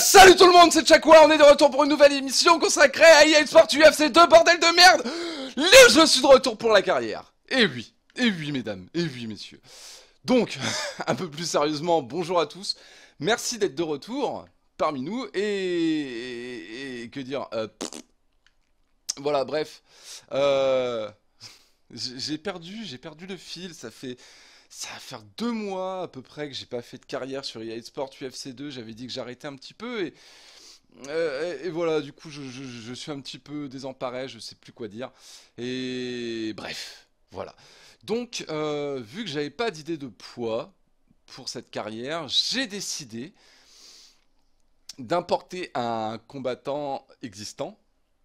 Salut tout le monde, c'est Chakwa, on est de retour pour une nouvelle émission consacrée à EA Sports UFC 2, bordel de merde. Je suis de retour pour la carrière. Et oui, mesdames, et oui messieurs. Donc, un peu plus sérieusement, bonjour à tous. Merci d'être de retour parmi nous et que dire voilà, bref. J'ai perdu le fil, ça va faire 2 mois à peu près que j'ai pas fait de carrière sur EA Sports UFC 2, j'avais dit que j'arrêtais un petit peu et voilà, du coup je suis un petit peu désemparé, je sais plus quoi dire, et bref, voilà. Donc, vu que j'avais pas d'idée de poids pour cette carrière, j'ai décidé d'importer un combattant existant,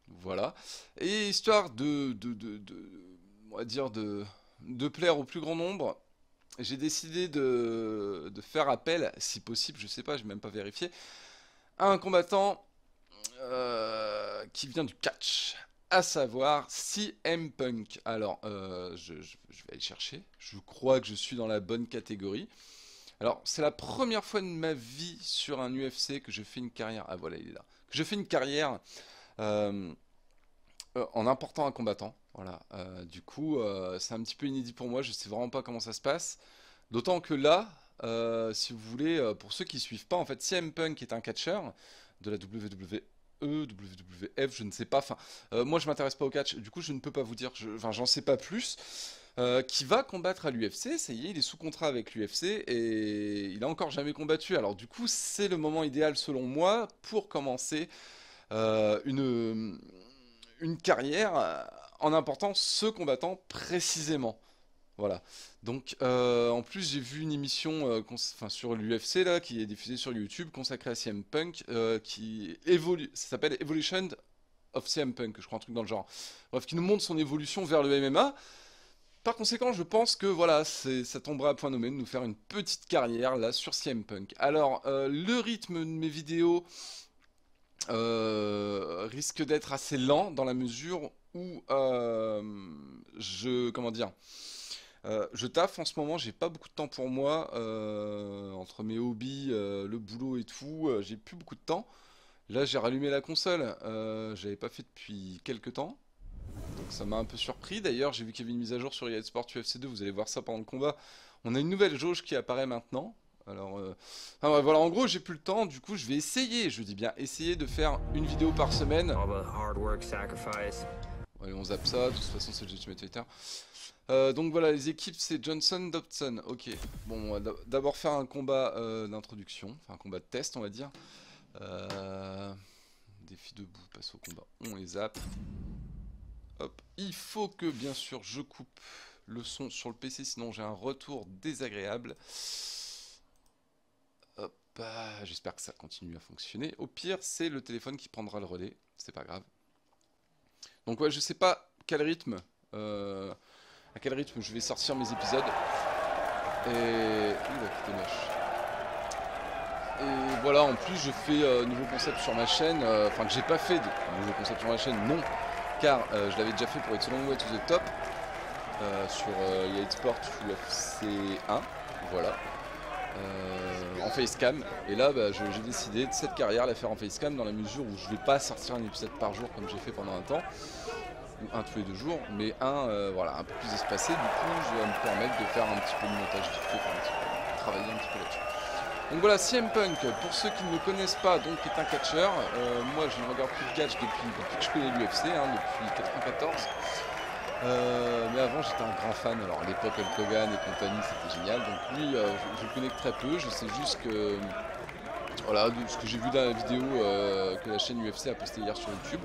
voilà, et histoire on va dire de plaire au plus grand nombre, j'ai décidé de faire appel, si possible, je sais pas, j'ai même pas vérifié, à un combattant qui vient du catch, à savoir CM Punk. Alors, je vais aller chercher, je crois que je suis dans la bonne catégorie. Alors, c'est la première fois de ma vie sur un UFC que je fais une carrière, ah voilà, il est là, que je fais une carrière en important un combattant. Voilà, du coup, c'est un petit peu inédit pour moi, je sais vraiment pas comment ça se passe. D'autant que là, si vous voulez, pour ceux qui suivent pas, en fait, CM Punk est un catcheur de la WWE, WWF, je ne sais pas. Enfin, moi, je m'intéresse pas au catch, du coup, je ne peux pas vous dire, enfin, j'en sais pas plus. Qui va combattre à l'UFC, ça y est, il est sous contrat avec l'UFC et il a encore jamais combattu. Alors, du coup, c'est le moment idéal, selon moi, pour commencer une carrière en important ce combattant précisément. Voilà. Donc, en plus, j'ai vu une émission sur l'UFC là, qui est diffusée sur YouTube, consacrée à CM Punk, qui évolue. Ça s'appelle Evolution of CM Punk, je crois, un truc dans le genre. Bref, qui nous montre son évolution vers le MMA. Par conséquent, je pense que voilà, ça tombera à point nommé de nous faire une petite carrière là sur CM Punk. Alors, le rythme de mes vidéos risque d'être assez lent dans la mesure où je taffe en ce moment, j'ai pas beaucoup de temps pour moi, entre mes hobbies, le boulot et tout, j'ai plus beaucoup de temps. Là j'ai rallumé la console, j'avais pas fait depuis quelques temps, donc ça m'a un peu surpris. D'ailleurs j'ai vu qu'il y avait une mise à jour sur EA Sports UFC 2, vous allez voir ça pendant le combat. On a une nouvelle jauge qui apparaît maintenant. Alors, enfin, voilà, en gros j'ai plus le temps, du coup je vais essayer, je dis bien essayer de faire une vidéo par semaine. Allez, on zappe ça, de toute façon c'est le Ultimate Fighter. Donc voilà, les équipes c'est Johnson, Dobson, ok. Bon, on va d'abord faire un combat d'introduction, enfin un combat de test on va dire. Défi debout, passe au combat, on les zappe. Hop, il faut que bien sûr je coupe le son sur le PC, sinon j'ai un retour désagréable. Hop, j'espère que ça continue à fonctionner. Au pire, c'est le téléphone qui prendra le relais, c'est pas grave. Donc ouais, je sais pas quel rythme, à quel rythme je vais sortir mes épisodes. Et c'était moche. Et voilà, en plus je fais nouveau concept sur ma chaîne, enfin que j'ai pas fait de nouveau concept sur ma chaîne, non, car je l'avais déjà fait pour It's a Long Way to the Top sur EA Sports UFC 1, voilà. En facecam, et là j'ai décidé de cette carrière la faire en facecam dans la mesure où je vais pas sortir un épisode par jour comme j'ai fait pendant un temps, ou un tous les 2 jours, mais voilà, un peu plus espacé. Du coup je vais me permettre de faire un petit peu de montage vite fait, travailler un petit peu là-dessus. Donc voilà, CM Punk, pour ceux qui ne le connaissent pas, donc est un catcheur. Moi je ne regarde plus le catch depuis que je connais l'UFC, depuis 94. Mais avant j'étais un grand fan, alors à l'époque Hulk Hogan et compagnie c'était génial, donc lui je le connais que très peu, je sais juste que, voilà, de ce que j'ai vu dans la vidéo que la chaîne UFC a posté hier sur YouTube,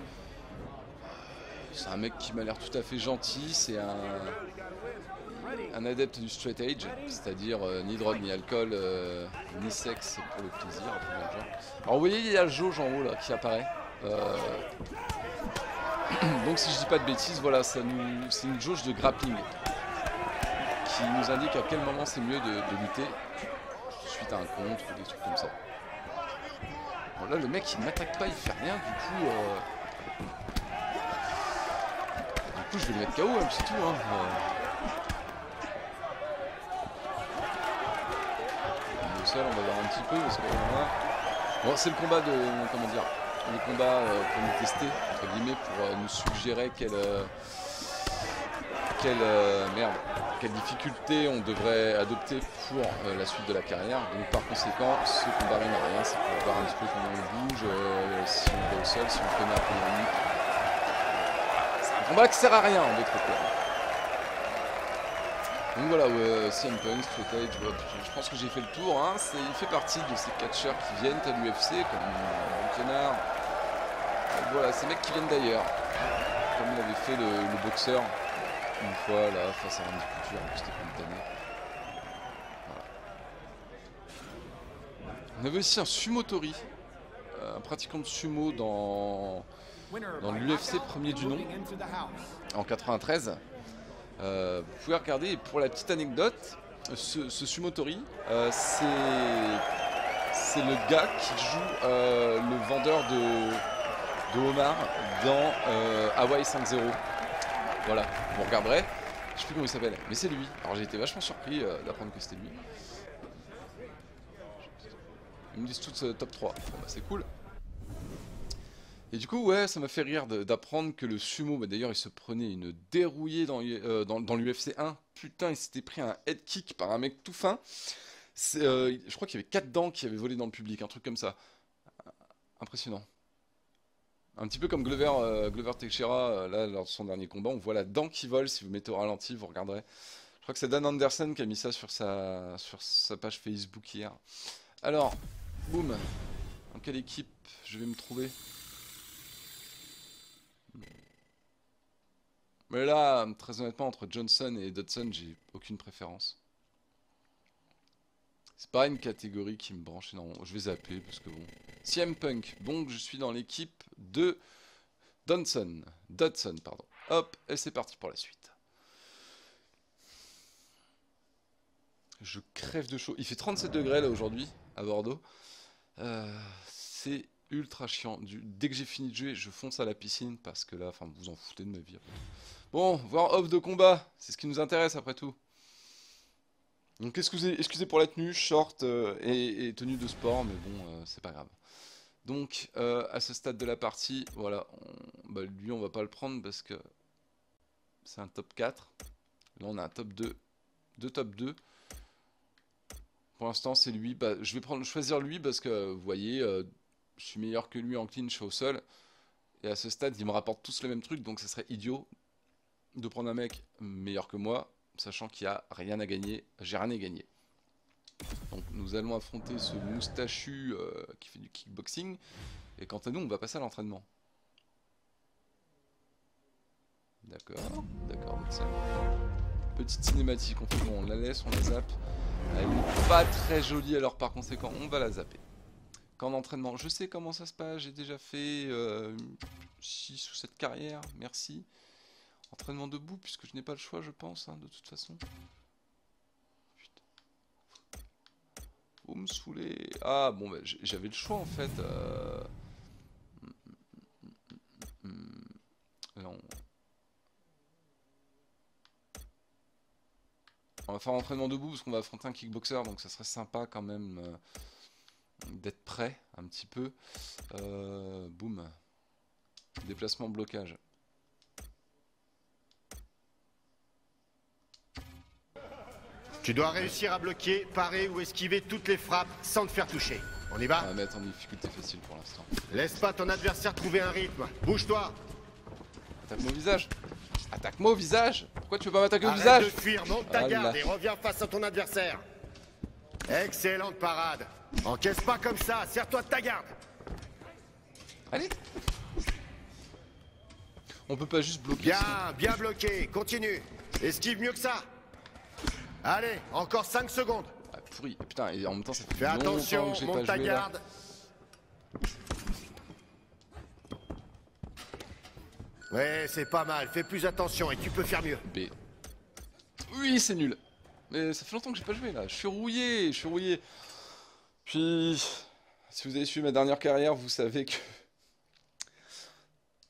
c'est un mec qui m'a l'air tout à fait gentil, c'est un adepte du straight edge, c'est-à-dire ni drogue ni alcool, ni sexe pour le plaisir, alors vous voyez il y a le jauge en haut là qui apparaît. Donc si je dis pas de bêtises, voilà, c'est une jauge de grappling qui nous indique à quel moment c'est mieux de lutter suite à un contre ou des trucs comme ça. Bon, là le mec il m'attaque pas, il fait rien, du coup je vais le mettre KO, hein, c'est tout. sol, on va voir un petit peu parce que voilà. Bon, c'est le combat de, comment dire, le combat pour nous tester, entre guillemets, pour nous suggérer quelle difficulté on devrait adopter pour la suite de la carrière. Donc par conséquent, ce combat rien à rien, c'est pour voir un petit peu comment on bouge, si on va au sol, si on connaît un peu les limites. C'est un combat qui sert à rien, en d'autres termes. Donc voilà, CM Punk, Straight Edge, je pense que j'ai fait le tour. Hein. Il fait partie de ces catcheurs qui viennent à l'UFC, comme Kennard. Voilà, ces mecs qui viennent d'ailleurs. Comme l'avait fait le boxeur une fois là face à Randy Couture, c'était pas une année. Voilà. On avait aussi un sumotori, un pratiquant de sumo dans l'UFC premier du nom en 93. Vous pouvez regarder, et pour la petite anecdote, ce sumotori, c'est le gars qui joue le vendeur de homard dans Hawaii 5-0. Voilà, vous regarderez, je sais plus comment il s'appelle, mais c'est lui. Alors j'ai été vachement surpris d'apprendre que c'était lui. Ils me disent tous top 3, bon, bah, c'est cool. Et du coup, ouais, ça m'a fait rire d'apprendre que le sumo, bah, d'ailleurs, il se prenait une dérouillée dans l'UFC 1. Putain, il s'était pris un head kick par un mec tout fin. Je crois qu'il y avait 4 dents qui avaient volé dans le public, un truc comme ça. Impressionnant. Un petit peu comme Glover Teixeira, là, lors de son dernier combat, on voit la dent qui vole. Si vous mettez au ralenti, vous regarderez. Je crois que c'est Dan Anderson qui a mis ça sur sa page Facebook hier. Alors, boum. Dans quelle équipe je vais me trouver? Mais là, très honnêtement, entre Johnson et Dodson, j'ai aucune préférence. C'est pas une catégorie qui me branche énormément. Je vais zapper parce que bon. CM Punk, bon, je suis dans l'équipe de Dodson, pardon. Hop, et c'est parti pour la suite. Je crève de chaud. Il fait 37 degrés là aujourd'hui à Bordeaux. C'est ultra chiant. Dès que j'ai fini de jouer, je fonce à la piscine parce que là, enfin, vous en foutez de ma vie. Bon, voir off de combat, c'est ce qui nous intéresse après tout. Donc excusez pour la tenue, short et tenue de sport, mais bon, c'est pas grave. Donc, à ce stade de la partie, voilà, lui on va pas le prendre parce que c'est un top 4. Là on a un top 2, deux top 2. Pour l'instant c'est lui, je vais choisir lui parce que vous voyez, je suis meilleur que lui en clinch au sol. Et à ce stade, il me rapporte tous le même truc, donc ce serait idiot de prendre un mec meilleur que moi, sachant qu'il n'y a rien à gagner, j'ai rien à gagner. Donc nous allons affronter ce moustachu qui fait du kickboxing, et quant à nous, on va passer à l'entraînement. D'accord, petite cinématique, on fait bon, on la laisse, on la zappe. Elle n'est pas très jolie, alors par conséquent, on va la zapper. Qu'en entraînement, je sais comment ça se passe, j'ai déjà fait 6 ou 7 carrières, merci. Entraînement debout, puisque je n'ai pas le choix, je pense, hein, de toute façon. Putain. Vous me saoulez. Ah, bon, bah, j'avais le choix, en fait. Là, on va faire un entraînement debout, parce qu'on va affronter un kickboxer, donc ça serait sympa, quand même, d'être prêt, un petit peu. Boum. Déplacement, blocage. Tu dois réussir à bloquer, parer ou esquiver toutes les frappes sans te faire toucher. On y va? On va mettre en difficulté facile pour l'instant. Laisse pas ton adversaire trouver un rythme. Bouge-toi. Attaque-moi au visage. Attaque-moi au visage. Pourquoi tu veux pas m'attaquer au Arrête visage? de fuir, monte ta garde et reviens face à ton adversaire. Excellente parade. Encaisse pas comme ça, serre-toi de ta garde. Allez. On peut pas juste bloquer. Bien bloqué, continue. Esquive mieux que ça. Allez, encore 5 secondes. Ah, pourri. Et putain, et en même temps, ça fait Fais attention, longtemps que j'ai monte pas ta joué garde. là. Ouais, c'est pas mal. Fais plus attention et tu peux faire mieux. B. Oui, c'est nul. Mais ça fait longtemps que j'ai pas joué là. Je suis rouillé. Puis, si vous avez suivi ma dernière carrière, vous savez que...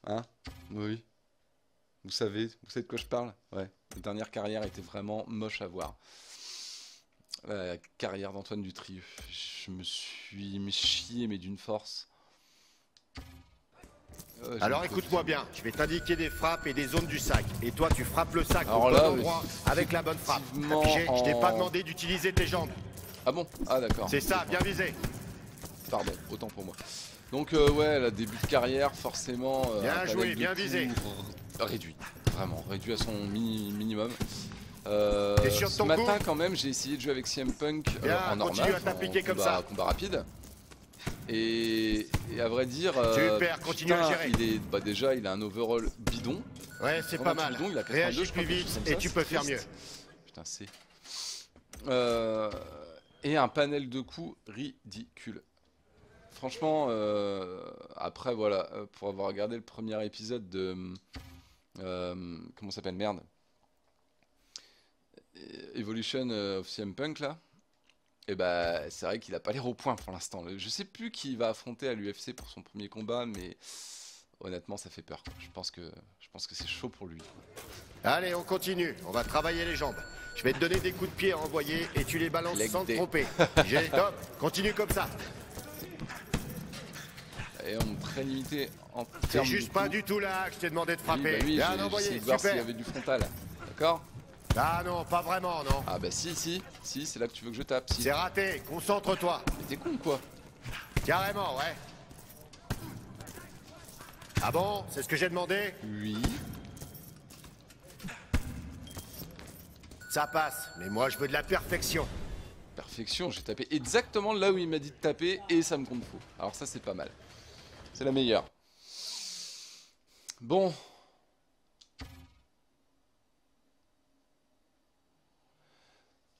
Hein? Oui. Vous savez de quoi je parle? Ouais. Ma dernière carrière était vraiment moche à voir. La carrière d'Antoine Dutry. Je me suis chié, mais d'une force. Alors écoute-moi bien, je vais t'indiquer des frappes et des zones du sac. Et toi, tu frappes le sac Alors au là, bon endroit avec la bonne frappe. effectivement, T'as pigé, je t'ai pas demandé d'utiliser tes jambes. Ah bon? Ah d'accord. C'est ça, bien visé. Pardon, autant pour moi. Donc ouais, là, début de carrière, forcément... Bien un joué, panel de bien coups visé. Réduit, vraiment, réduit à son minimum. T'es sûr de Ce ton matin coup quand même, j'ai essayé de jouer avec CM Punk Bien, en normal, continue à t'appliquer comme ça. combat rapide. Et à vrai dire, Super, continue à gérer. il est, déjà il a un overall bidon. Ouais, c'est pas mal. Bidon, il a 82, Réagis je crois, plus quelque chose vite comme et ça, tu c'est peux faire triste. mieux. Putain, c'est... et un panel de coups ridicule. Franchement, après voilà, pour avoir regardé le premier épisode de... comment ça s'appelle, merde, Evolution of CM Punk là, et bah c'est vrai qu'il a pas l'air au point pour l'instant. Je sais plus qui va affronter à l'UFC pour son premier combat, mais honnêtement ça fait peur. Je pense que c'est chaud pour lui. Allez, on continue. On va travailler les jambes. Je vais te donner des coups de pied à envoyer et tu les balances Leg sans te day. tromper. J'ai top. Continue comme ça. Et on est très limité en C'est termes juste de pas coups. du tout là que je t'ai demandé de Oui, frapper. bah oui, Bien j'ai envoyé, essayé de voir s'il y super. avait du frontal. D'accord? Ah non, pas vraiment, non. Ah bah si, c'est là que tu veux que je tape. Si. C'est raté. Concentre-toi. Mais t'es con quoi? Carrément, ouais. Ah bon, c'est ce que j'ai demandé? Oui. Ça passe, mais moi je veux de la perfection. Perfection, j'ai tapé exactement là où il m'a dit de taper et ça me compte faux. Alors ça c'est pas mal. C'est la meilleure. Bon.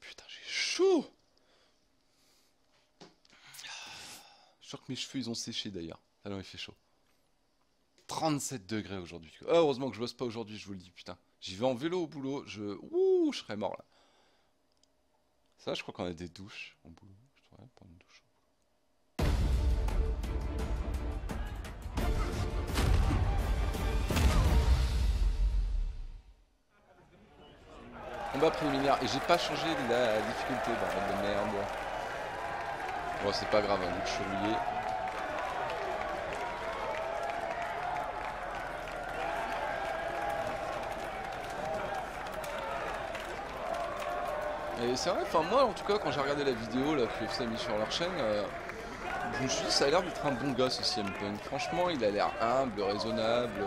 Putain, j'ai chaud. Je suis sûr que mes cheveux ils ont séché d'ailleurs. Alors il fait chaud. 37 degrés aujourd'hui. Oh, heureusement que je bosse pas aujourd'hui, je vous le dis, putain. J'y vais en vélo au boulot, ouh, je serais mort là. Ça, je crois qu'on a des douches au boulot. Je devrais prendre une douche. Combat préliminaire. Et j'ai pas changé la difficulté, bordel de merde. Bon, c'est pas grave, hein, vu que je suis rouillé. Et c'est vrai, enfin moi en tout cas quand j'ai regardé la vidéo là que UFC a mis sur leur chaîne, je me suis dit ça a l'air d'être un bon gars ce CM Punk. Franchement il a l'air humble, raisonnable.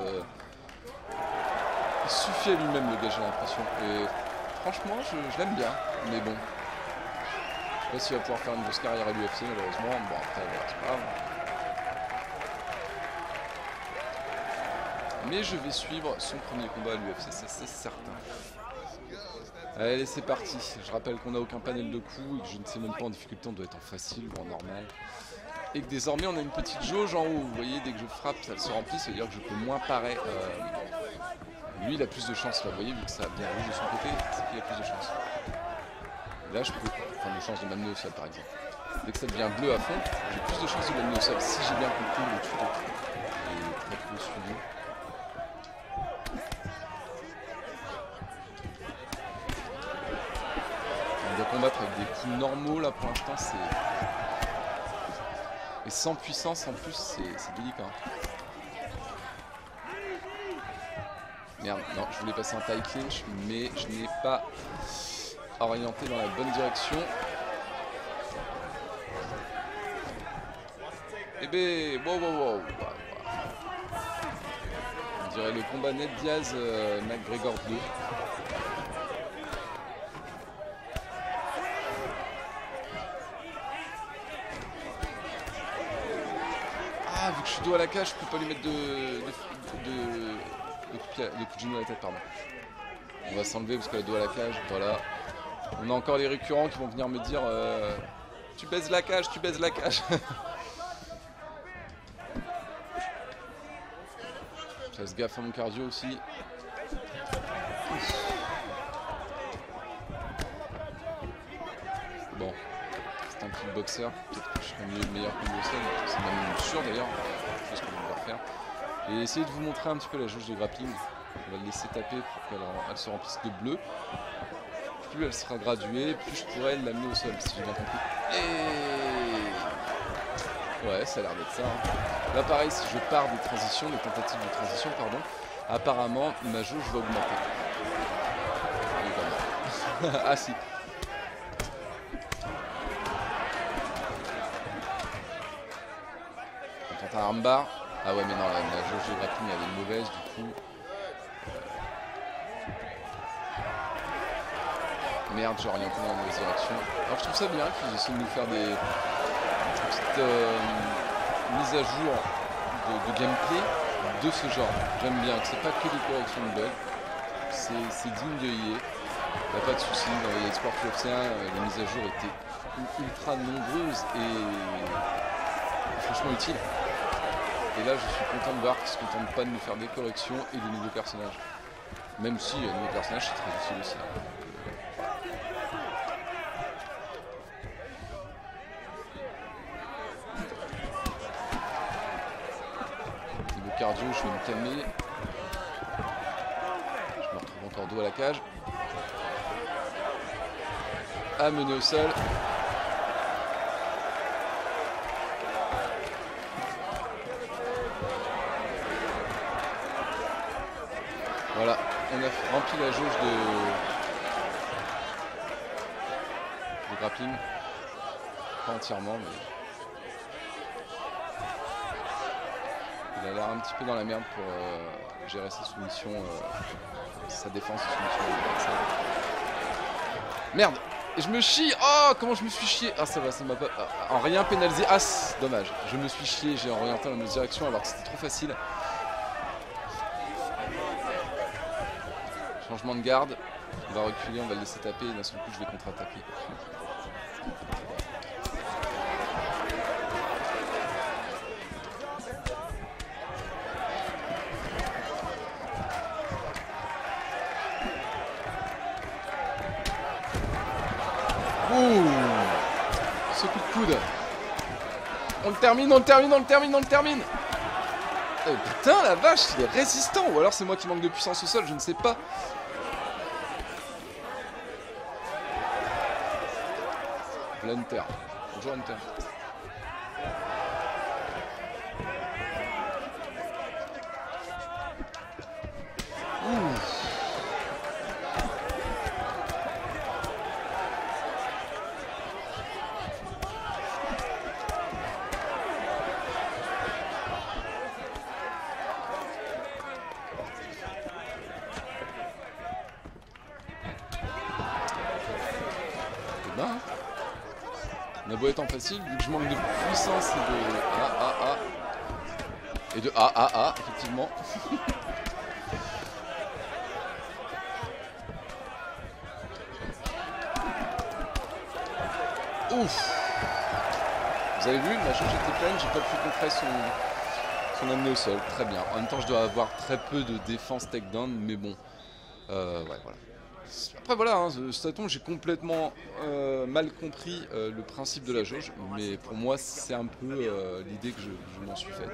Il suffit à lui-même le gars j'ai l'impression. Et franchement je l'aime bien, mais bon. Je sais pas s'il va pouvoir faire une grosse carrière à l'UFC malheureusement. Bon après voilà, c'est pas grave. Mais je vais suivre son premier combat à l'UFC, ça c'est certain. Allez c'est parti, je rappelle qu'on n'a aucun panel de coups et que je ne sais même pas en difficulté, on doit être en facile ou en normal. Et que désormais on a une petite jauge en haut, vous voyez dès que je frappe ça se remplit, ça veut dire que je peux moins parer. Lui il a plus de chance là, vous voyez vu que ça a bien rouge de son côté, c'est qu'il a plus de chance. Là je peux prendre de chance de m'amener au sol par exemple. Dès que ça devient bleu à fond, j'ai plus de chance de m'amener au sol si j'ai bien compris le tuto. Et très peu suivi. On doit combattre avec des coups normaux là pour l'instant c'est... Et sans puissance en plus c'est délicat. Merde, non je voulais passer un tie clinch mais je n'ai pas orienté dans la bonne direction. Eh ben, wow. On dirait le combat Ned Diaz McGregor 2. Ah, vu que je suis dos à la cage, je peux pas lui mettre de coup de genou à la tête, pardon. On va s'enlever parce qu'elle a dos à la cage, voilà. On a encore les récurrents qui vont venir me dire tu baises la cage, tu baises la cage. Je fasse gaffe à mon cardio aussi. Bon, c'est un kickboxer, peut-être que je serai meilleur que l'UFC, c'est même sûr d'ailleurs, chose que je vais devoir faire. J'ai essayé de vous montrer un petit peu la jauge de grappling. On va le laisser taper pour qu'elle se remplisse de bleu. plus elle sera graduée, plus je pourrais l'amener au sol, si j'ai bien compris. Et... ouais, ça a l'air d'être ça. Hein. Là, pareil, si je pars des transitions, des tentatives de transition, pardon, apparemment, ma jauge va augmenter. Ah si. On tente un armbar. Ah ouais, mais non, la jauge de grappling elle est mauvaise, du coup. Merde, j'ai orienté dans la mauvaise direction. Alors je trouve ça bien qu'ils essaient de nous faire des petites mises à jour de gameplay de ce genre. J'aime bien que c'est pas que des corrections de bugs. C'est digne de EA. Il n'y a pas de souci. Dans les Sport Club 1, les mises à jour étaient ultra nombreuses et franchement utiles. Et là je suis content de voir qu'ils ne se contentent pas de nous faire des corrections et de nouveaux personnages. Même si les nouveaux personnages c'est très utile aussi. Cardio, je vais me calmer. Je me retrouve encore dos à la cage. À mener au sol. Voilà, on a rempli la jauge de grappling. Pas entièrement, mais... il a l'air un petit peu dans la merde pour gérer ses soumissions, sa défense de soumission. Merde! Et je me chie! Oh! Comment je me suis chié! Ah ça va, ça m'a pas... en rien pénalisé. Ah dommage. Je me suis chié, j'ai orienté dans une autre direction alors que c'était trop facile. Changement de garde. On va reculer, on va le laisser taper et d'un seul coup je vais contre-attaquer. Ce coup de coude. On le termine, on le termine, on le termine, on le termine. Oh, putain la vache, il est résistant. Ou alors c'est moi qui manque de puissance au sol, je ne sais pas. Hunter. Bonjour Hunter. La boîte en facile, vu que je manque de puissance et de effectivement. Ouf. Vous avez vu, ma jauge était pleine, j'ai pas pu contrer son amener au sol, très bien. En même temps je dois avoir très peu de défense takedown, mais bon. Ouais voilà. Après voilà, hein, Staton, j'ai complètement mal compris le principe de la jauge, mais pour moi c'est un peu l'idée que je m'en suis faite.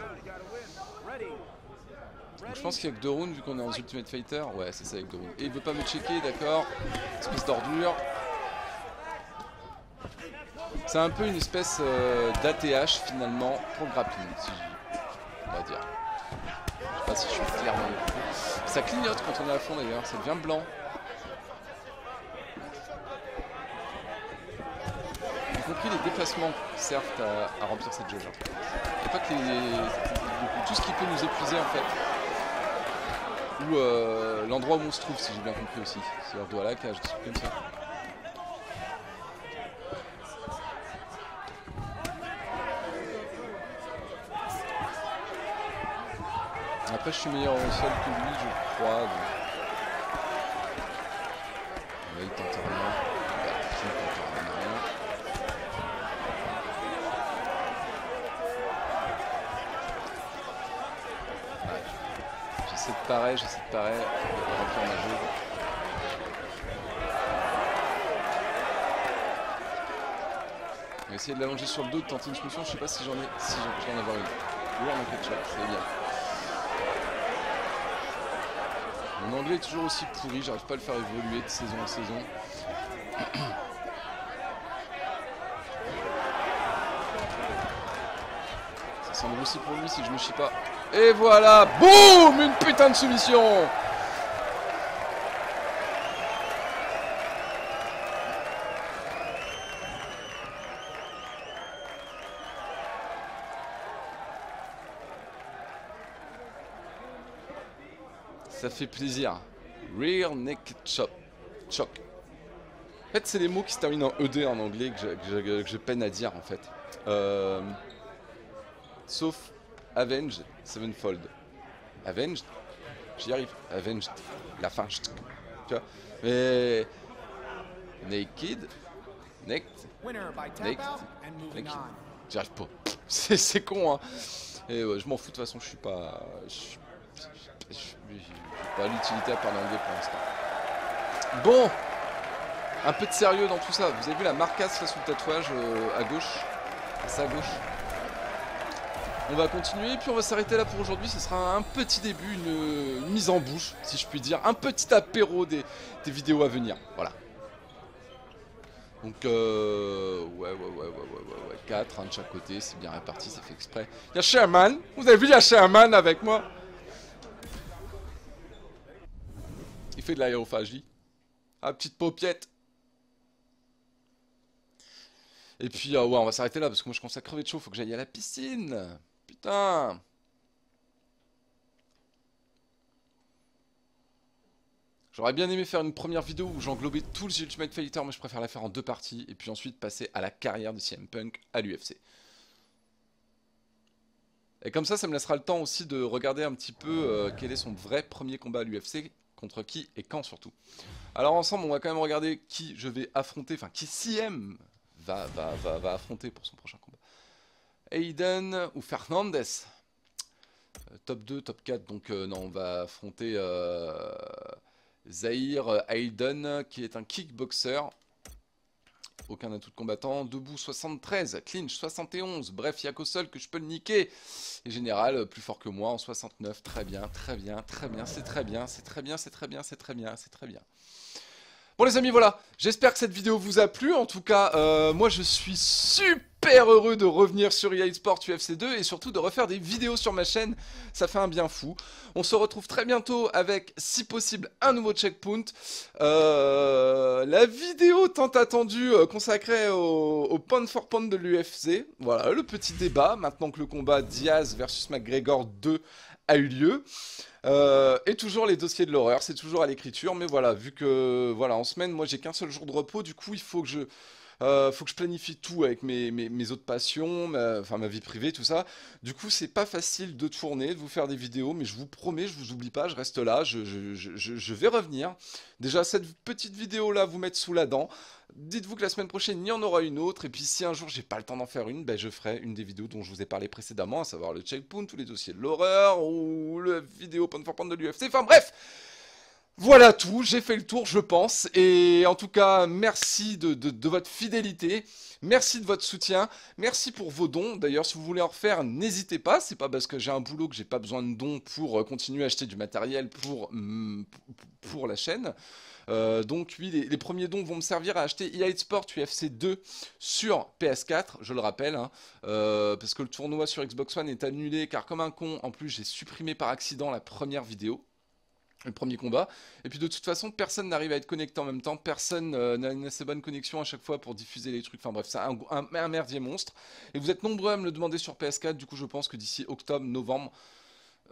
Donc je pense qu'il n'y a que 2 rounds vu qu'on est en Ultimate Fighter. Ouais c'est ça avec 2 rounds. Et il veut pas me checker, d'accord. Espèce d'ordure. C'est un peu une espèce d'ATH finalement pour le grappling, si on va dire. Je sais pas si je suis clair dans le coup. Ça clignote quand on est à fond d'ailleurs, ça devient blanc. Y compris les déplacements servent à remplir cette jauge. Il n'y a pas que tout ce qui peut nous épuiser en fait. Ou l'endroit où on se trouve si j'ai bien compris aussi. C'est leur dos à la cage, des trucs comme ça. Après je suis meilleur au sol que lui je crois. Donc... ouais, il tente rien. J'essaie de parer, de remplir ma jauge. On va essayer de l'allonger sur le dos, de tenter une solution. Je sais pas si j'en ai, si je vais en avoir une. Ou en ketchup, c'est bien. Mon anglais est toujours aussi pourri, j'arrive pas à le faire évoluer de saison en saison. Ça semble aussi pour lui si je me chie pas. Et voilà, boum, une putain de soumission. Ça fait plaisir. Rear neck chop. Choc. En fait, c'est les mots qui se terminent en ED en anglais que je peine à dire en fait. Sauf Avenged Sevenfold. Avenged, j'y arrive. Avenged, la fin. Tu vois. Mais Naked, Naked, Naked, Naked. J'y arrive pas. C'est con hein. Et ouais, je m'en fous de toute façon. Je suis pas. J'ai pas l'utilité à parler anglais pour l'instant. Bon, un peu de sérieux dans tout ça. Vous avez vu la marcasse là sous le tatouage à gauche, à sa gauche. On va continuer et puis on va s'arrêter là pour aujourd'hui. Ce sera un petit début, une mise en bouche, si je puis dire, un petit apéro des vidéos à venir. Voilà. Donc ouais, 4 hein, de chaque côté, c'est bien réparti, c'est fait exprès. Il y a Sherman, vous avez vu, il y a Sherman avec moi. Il fait de l'aérophagie. Ah, petite paupiette. Et puis, ouais, on va s'arrêter là parce que moi je commence à crever de chaud. Faut que j'aille à la piscine. Putain. J'aurais bien aimé faire une première vidéo où j'englobais tout le Ultimate Fighter, mais je préfère la faire en 2 parties. Et puis ensuite passer à la carrière de CM Punk à l'UFC. Et comme ça me laissera le temps aussi de regarder un petit peu quel est son vrai premier combat à l'UFC. Contre qui et quand surtout. Alors ensemble, on va quand même regarder qui je vais affronter, enfin qui CM va affronter pour son prochain combat. Aiden ou Fernandez. Top 2, top 4, donc non, on va affronter Zahir Aiden, qui est un kickboxer. Aucun atout de combattant. Debout 73, clinch 71. Bref, il n'y a qu'au sol que je peux le niquer. Et général, plus fort que moi en 69. Très bien, très bien, très bien. C'est très bien, c'est très bien, c'est très bien, c'est très bien, c'est très bien. Bon les amis, voilà. J'espère que cette vidéo vous a plu. En tout cas, moi je suis super heureux de revenir sur EA Sports UFC 2 et surtout de refaire des vidéos sur ma chaîne. Ça fait un bien fou. On se retrouve très bientôt avec, si possible, un nouveau checkpoint. La vidéo tant attendue consacrée au pound for pound de l'UFC. Voilà, le petit débat. Maintenant que le combat Diaz versus McGregor 2 a eu lieu. Et toujours les dossiers de l'horreur, c'est toujours à l'écriture, mais voilà, vu que voilà, en semaine, moi j'ai qu'un seul jour de repos, du coup il faut que je planifie tout avec mes autres passions, ma vie privée, tout ça. Du coup, c'est pas facile de tourner, de vous faire des vidéos, mais je vous promets, je vous oublie pas, je reste là, je vais revenir. Déjà, cette petite vidéo-là, vous mettre sous la dent. Dites-vous que la semaine prochaine, il y en aura une autre. Et puis, si un jour, j'ai pas le temps d'en faire une, ben, je ferai une des vidéos dont je vous ai parlé précédemment, à savoir le checkpoint, tous les dossiers de l'horreur, ou le vidéo pound for pound de l'UFC. Enfin, bref! Voilà tout, j'ai fait le tour je pense, et en tout cas merci de votre fidélité, merci de votre soutien, merci pour vos dons, d'ailleurs si vous voulez en refaire n'hésitez pas, c'est pas parce que j'ai un boulot que j'ai pas besoin de dons pour continuer à acheter du matériel pour la chaîne. Donc oui, les premiers dons vont me servir à acheter EA Sports UFC 2 sur PS4, je le rappelle, hein, parce que le tournoi sur Xbox One est annulé car comme un con, en plus j'ai supprimé par accident la première vidéo. Le premier combat, et puis de toute façon personne n'arrive à être connecté en même temps, personne n'a une assez bonne connexion à chaque fois pour diffuser les trucs, enfin bref c'est un merdier monstre, et vous êtes nombreux à me le demander sur PS4, du coup je pense que d'ici octobre, novembre,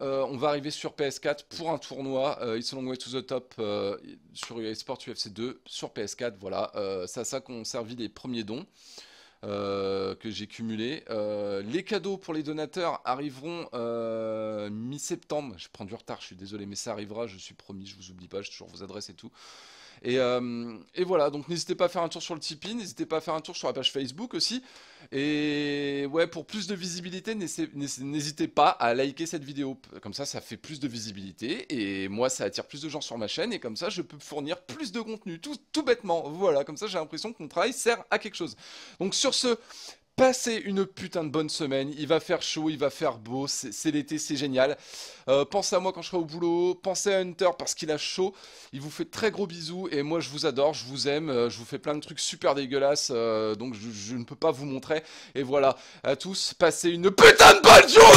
on va arriver sur PS4 pour un tournoi, It's a Long Way to the Top sur EA Sports UFC 2, sur PS4, voilà, c'est à ça qu'ont servi les premiers dons. Que j'ai cumulé. Les cadeaux pour les donateurs arriveront mi-septembre. Je prends du retard, je suis désolé, mais ça arrivera, je suis promis, je vous oublie pas, j'ai toujours vos adresses et tout. Et voilà, donc n'hésitez pas à faire un tour sur le Tipeee, n'hésitez pas à faire un tour sur la page Facebook aussi. Et ouais, pour plus de visibilité, n'hésitez pas à liker cette vidéo. Comme ça fait plus de visibilité. Et moi, ça attire plus de gens sur ma chaîne. Et comme ça, je peux fournir plus de contenu. Tout bêtement. Voilà, comme ça, j'ai l'impression que mon travail sert à quelque chose. Donc sur ce, Passez une putain de bonne semaine, il va faire chaud, il va faire beau, c'est l'été, c'est génial. Pensez à moi quand je serai au boulot, pensez à Hunter parce qu'il a chaud. Il vous fait de très gros bisous et moi je vous adore, je vous aime, je vous fais plein de trucs super dégueulasses, donc je ne peux pas vous montrer. Et voilà, à tous, passez une putain de bonne journée!